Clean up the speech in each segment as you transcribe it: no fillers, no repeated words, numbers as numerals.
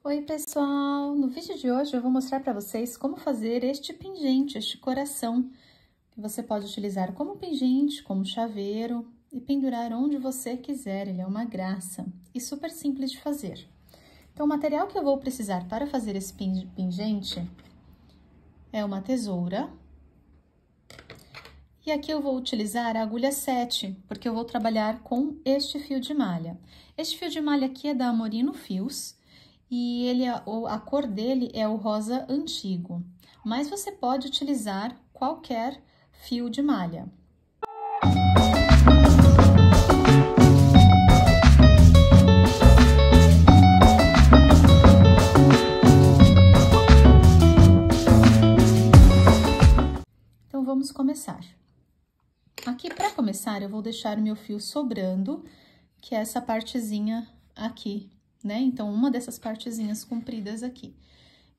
Oi, pessoal! No vídeo de hoje eu vou mostrar para vocês como fazer este pingente, este coração, que você pode utilizar como pingente, como chaveiro e pendurar onde você quiser. Ele é uma graça e super simples de fazer. Então, o material que eu vou precisar para fazer esse pingente é uma tesoura. E aqui eu vou utilizar a agulha 7, porque eu vou trabalhar com este fio de malha. Este fio de malha aqui é da Amorino Fios. E a cor dele é o rosa antigo, mas você pode utilizar qualquer fio de malha. Então, vamos começar. Aqui, para começar, eu vou deixar o meu fio sobrando, que é essa partezinha aqui, né? Então, uma dessas partezinhas compridas aqui.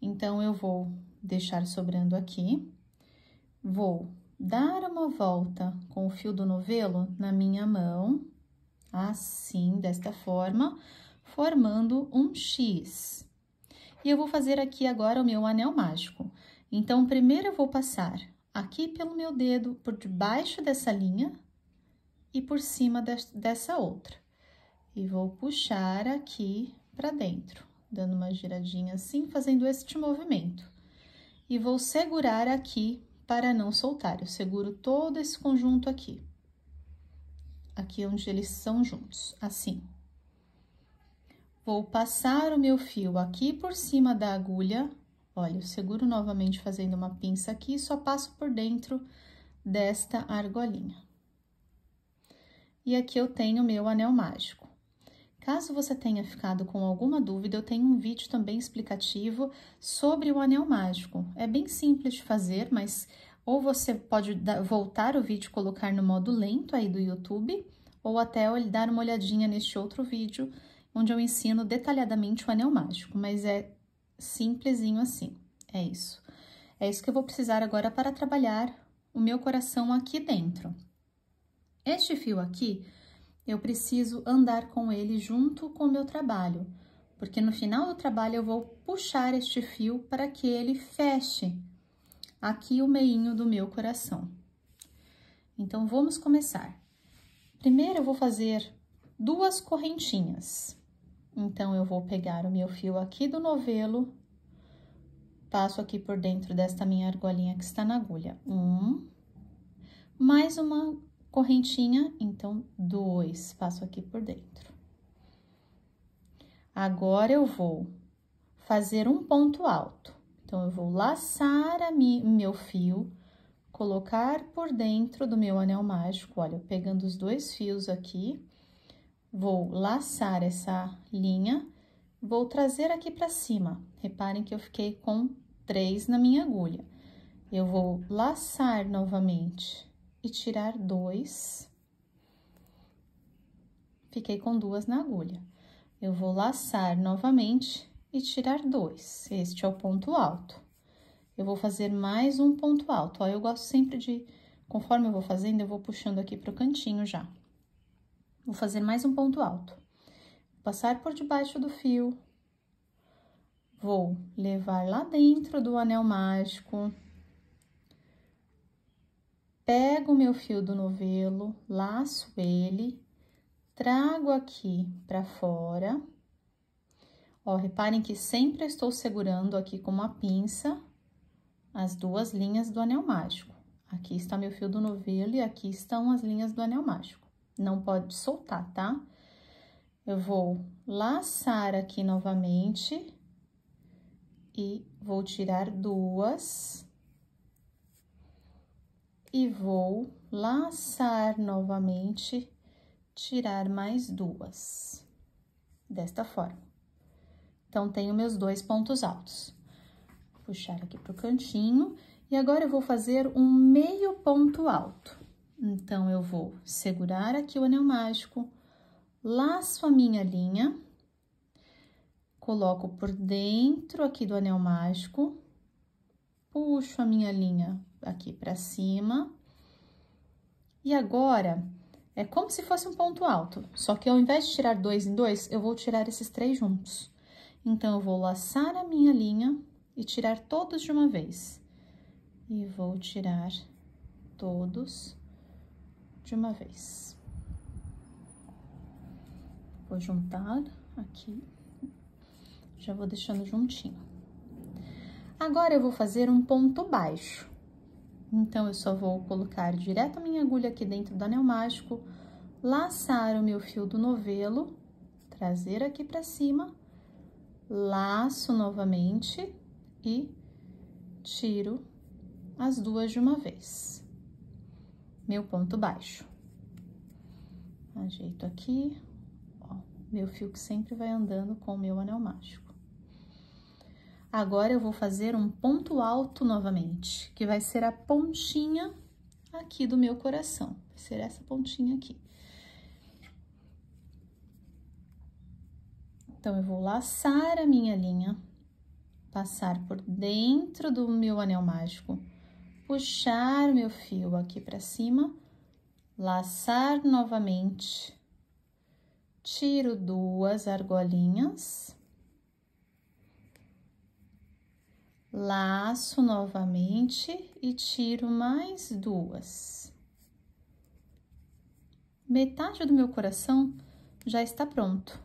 Então, eu vou deixar sobrando aqui, vou dar uma volta com o fio do novelo na minha mão, assim, desta forma, formando um X. E eu vou fazer aqui agora o meu anel mágico. Então, primeiro eu vou passar aqui pelo meu dedo, por debaixo dessa linha e por cima dessa outra. E vou puxar aqui pra dentro, dando uma giradinha assim, fazendo este movimento. E vou segurar aqui para não soltar. Eu seguro todo esse conjunto aqui. Aqui onde eles são juntos, assim. Vou passar o meu fio aqui por cima da agulha. Olha, eu seguro novamente fazendo uma pinça aqui e só passo por dentro desta argolinha. E aqui eu tenho o meu anel mágico. Caso você tenha ficado com alguma dúvida, eu tenho um vídeo também explicativo sobre o anel mágico. É bem simples de fazer, mas ou você pode voltar o vídeo e colocar no modo lento aí do YouTube, ou até dar uma olhadinha neste outro vídeo, onde eu ensino detalhadamente o anel mágico, mas é simplesinho assim, é isso. É isso que eu vou precisar agora para trabalhar o meu coração aqui dentro. Este fio aqui, eu preciso andar com ele junto com o meu trabalho, porque no final do trabalho eu vou puxar este fio para que ele feche aqui o meinho do meu coração. Então, vamos começar. Primeiro, eu vou fazer 2 correntinhas. Então, eu vou pegar o meu fio aqui do novelo, passo aqui por dentro desta minha argolinha que está na agulha. 1, mais uma correntinha, então 2, passo aqui por dentro. Agora, eu vou fazer um ponto alto. Então, eu vou laçar meu fio, colocar por dentro do meu anel mágico, olha, pegando os 2 fios aqui, vou laçar essa linha, vou trazer aqui pra cima. Reparem que eu fiquei com 3 na minha agulha. Eu vou laçar novamente e tirar 2. Fiquei com 2 na agulha. Eu vou laçar novamente e tirar 2. Este é o ponto alto. Eu vou fazer mais um ponto alto. Ó, eu gosto sempre de, conforme eu vou fazendo, eu vou puxando aqui pro cantinho já. Vou fazer mais um ponto alto. Passar por debaixo do fio. Vou levar lá dentro do anel mágico. Pego o meu fio do novelo, laço ele, trago aqui pra fora. Ó, reparem que sempre eu estou segurando aqui com uma pinça as 2 linhas do anel mágico. Aqui está meu fio do novelo e aqui estão as linhas do anel mágico. Não pode soltar, tá? Eu vou laçar aqui novamente e vou tirar 2. E vou laçar novamente, tirar mais 2. Desta forma. Então, tenho meus 2 pontos altos. Puxar aqui pro cantinho. E agora, eu vou fazer um meio ponto alto. Então, eu vou segurar aqui o anel mágico, laço a minha linha, coloco por dentro aqui do anel mágico, puxo a minha linha aqui pra cima. E agora, é como se fosse um ponto alto, só que ao invés de tirar 2 em 2, eu vou tirar esses 3 juntos. Então, eu vou laçar a minha linha e tirar todos de uma vez. E vou tirar todos de uma vez. Vou juntar aqui, já vou deixando juntinho. Agora, eu vou fazer um ponto baixo. Então, eu só vou colocar direto a minha agulha aqui dentro do anel mágico, laçar o meu fio do novelo, trazer aqui pra cima, laço novamente e tiro as duas de uma vez. Meu ponto baixo. Ajeito aqui, ó, meu fio que sempre vai andando com o meu anel mágico. Agora, eu vou fazer um ponto alto novamente, que vai ser a pontinha aqui do meu coração. Vai ser essa pontinha aqui. Então, eu vou laçar a minha linha, passar por dentro do meu anel mágico, puxar meu fio aqui pra cima, laçar novamente, tiro duas argolinhas, laço novamente e tiro mais duas. Metade do meu coração já está pronto.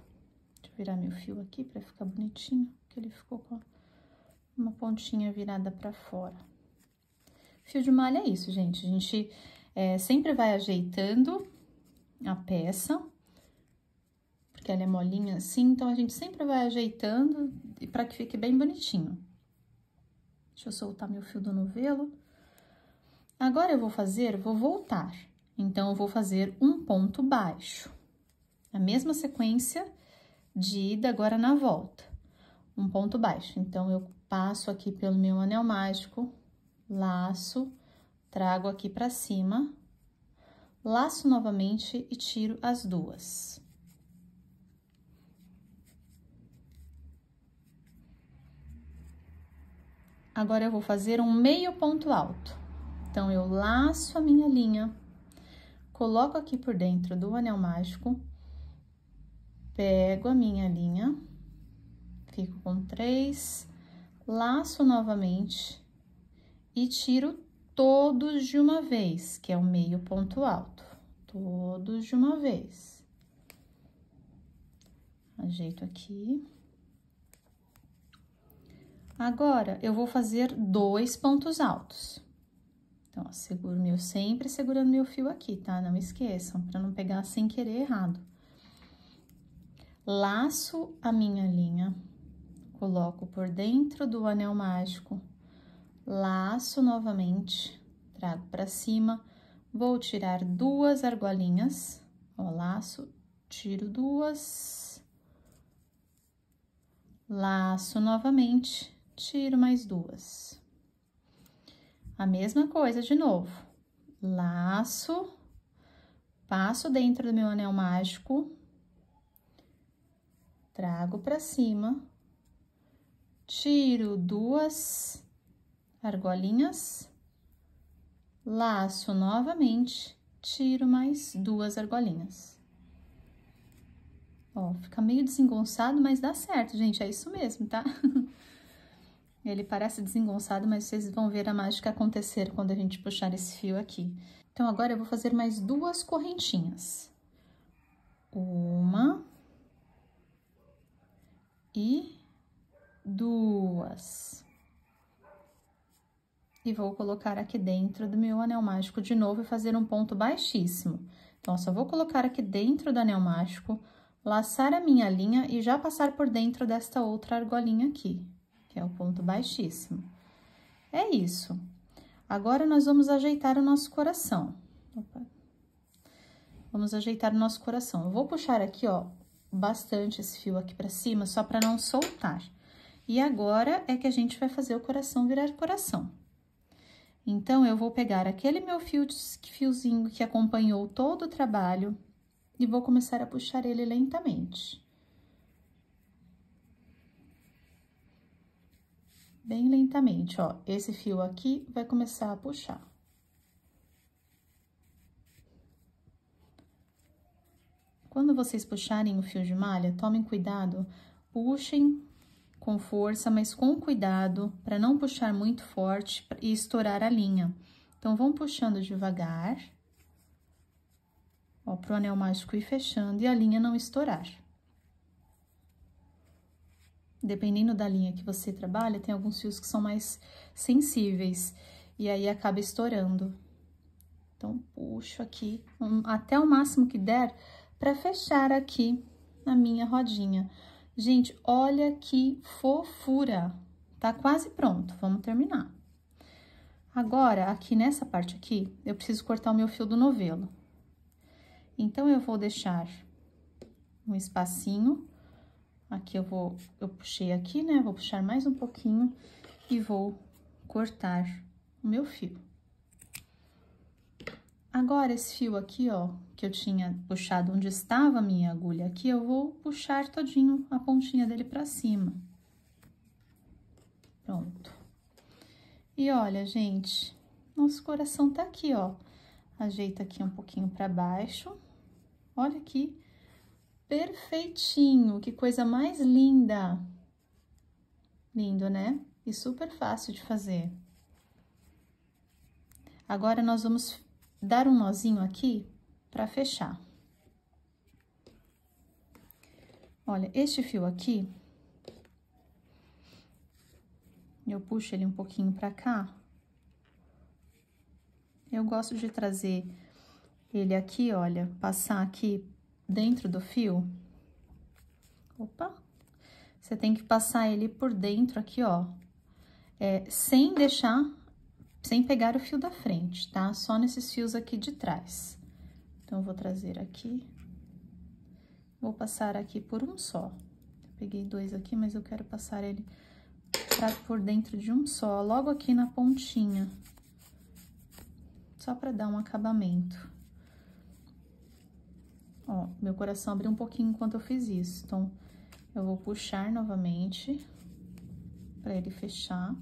Deixa eu virar meu fio aqui para ficar bonitinho, que ele ficou com uma pontinha virada para fora. Fio de malha é isso, gente. A gente sempre vai ajeitando a peça, porque ela é molinha assim, então a gente sempre vai ajeitando para que fique bem bonitinho. Deixa eu soltar meu fio do novelo. Agora, eu vou voltar. Então, eu vou fazer um ponto baixo. A mesma sequência de ida agora na volta. Um ponto baixo. Então, eu passo aqui pelo meu anel mágico, laço, trago aqui pra cima, laço novamente e tiro as duas. Agora, eu vou fazer um meio ponto alto. Então, eu laço a minha linha, coloco aqui por dentro do anel mágico, pego a minha linha, fico com 3, laço novamente e tiro todos de uma vez, que é o meio ponto alto. Todos de uma vez. Ajeito aqui. Agora, eu vou fazer 2 pontos altos. Então, ó, sempre segurando meu fio aqui, tá? Não esqueçam, pra não pegar sem querer errado. Laço a minha linha, coloco por dentro do anel mágico, laço novamente, trago pra cima, vou tirar duas argolinhas, ó, laço, tiro duas, laço novamente, tiro mais duas. A mesma coisa de novo, laço, passo dentro do meu anel mágico, trago pra cima, tiro duas argolinhas, laço novamente, tiro mais duas argolinhas. Ó, fica meio desengonçado, mas dá certo, gente, é isso mesmo, tá? Ele parece desengonçado, mas vocês vão ver a mágica acontecer quando a gente puxar esse fio aqui. Então, agora eu vou fazer mais duas correntinhas. Uma e duas. E vou colocar aqui dentro do meu anel mágico de novo e fazer um ponto baixíssimo. Então, eu só vou colocar aqui dentro do anel mágico, laçar a minha linha e já passar por dentro desta outra argolinha aqui, que é o ponto baixíssimo. É isso. Agora, nós vamos ajeitar o nosso coração. Opa. Vamos ajeitar o nosso coração. Eu vou puxar aqui, ó, bastante esse fio aqui pra cima, só pra não soltar. E agora, é que a gente vai fazer o coração virar coração. Então, eu vou pegar aquele meu fiozinho que acompanhou todo o trabalho e vou começar a puxar ele lentamente. Bem lentamente, ó. Esse fio aqui vai começar a puxar. Quando vocês puxarem o fio de malha, tomem cuidado, puxem com força, mas com cuidado, para não puxar muito forte e estourar a linha. Então, vão puxando devagar, ó, pro anel mágico ir fechando e a linha não estourar. Dependendo da linha que você trabalha, tem alguns fios que são mais sensíveis, e aí acaba estourando. Então, puxo aqui até o máximo que der para fechar aqui a minha rodinha. Gente, olha que fofura! Tá quase pronto, vamos terminar. Agora, aqui nessa parte aqui, eu preciso cortar o meu fio do novelo. Então, eu vou deixar um espacinho. Aqui eu puxei aqui, né? Vou puxar mais um pouquinho e vou cortar o meu fio. Agora, esse fio aqui, ó, que eu tinha puxado onde estava a minha agulha aqui, eu vou puxar todinho a pontinha dele pra cima. Pronto. E olha, gente, nosso coração tá aqui, ó. Ajeita aqui um pouquinho pra baixo. Olha aqui. Perfeitinho, que coisa mais linda! Lindo, né? E super fácil de fazer. Agora, nós vamos dar um nozinho aqui para fechar. Olha, este fio aqui, eu puxo ele um pouquinho para cá. Eu gosto de trazer ele aqui, olha, passar aqui dentro do fio. Opa! Você tem que passar ele por dentro aqui, ó. Sem pegar o fio da frente, tá? Só nesses fios aqui de trás. Então, eu vou trazer aqui. Vou passar aqui por um só. Eu peguei dois aqui, mas eu quero passar ele por dentro de um só, logo aqui na pontinha. Só pra dar um acabamento. Ó, meu coração abriu um pouquinho enquanto eu fiz isso. Então, eu vou puxar novamente pra ele fechar.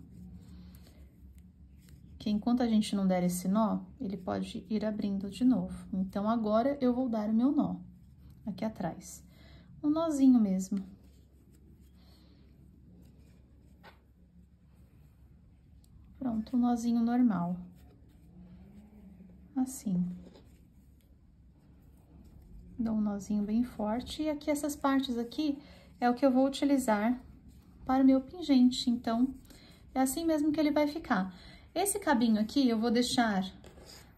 Que enquanto a gente não der esse nó, ele pode ir abrindo de novo. Então, agora, eu vou dar o meu nó aqui atrás. Um nozinho mesmo. Pronto, um nozinho normal. Assim. Dou um nozinho bem forte. E aqui, essas partes aqui, é o que eu vou utilizar para o meu pingente. Então, é assim mesmo que ele vai ficar. Esse cabinho aqui, eu vou deixar...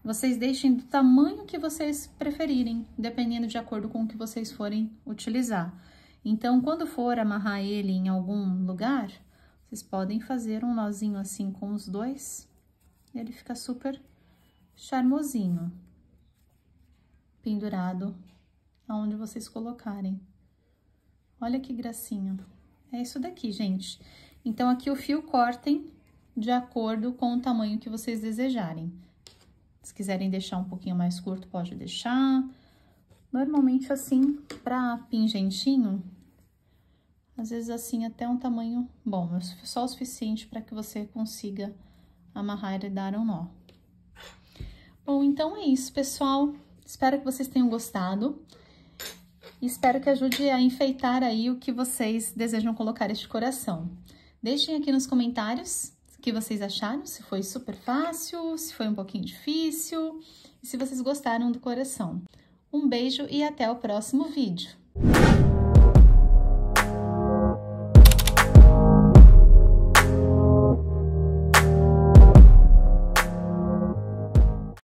Vocês deixem do tamanho que vocês preferirem, dependendo de acordo com o que vocês forem utilizar. Então, quando for amarrar ele em algum lugar, vocês podem fazer um nozinho assim com os dois. E ele fica super charmosinho. Pendurado aonde vocês colocarem. Olha que gracinha. É isso daqui, gente. Então, aqui o fio cortem de acordo com o tamanho que vocês desejarem. Se quiserem deixar um pouquinho mais curto, pode deixar. Normalmente, assim, pra pingentinho, às vezes assim até um tamanho bom, é só o suficiente para que você consiga amarrar e dar um nó. Bom, então é isso, pessoal. Espero que vocês tenham gostado. Espero que ajude a enfeitar aí o que vocês desejam colocar este coração. Deixem aqui nos comentários o que vocês acharam, se foi super fácil, se foi um pouquinho difícil, e se vocês gostaram do coração. Um beijo e até o próximo vídeo.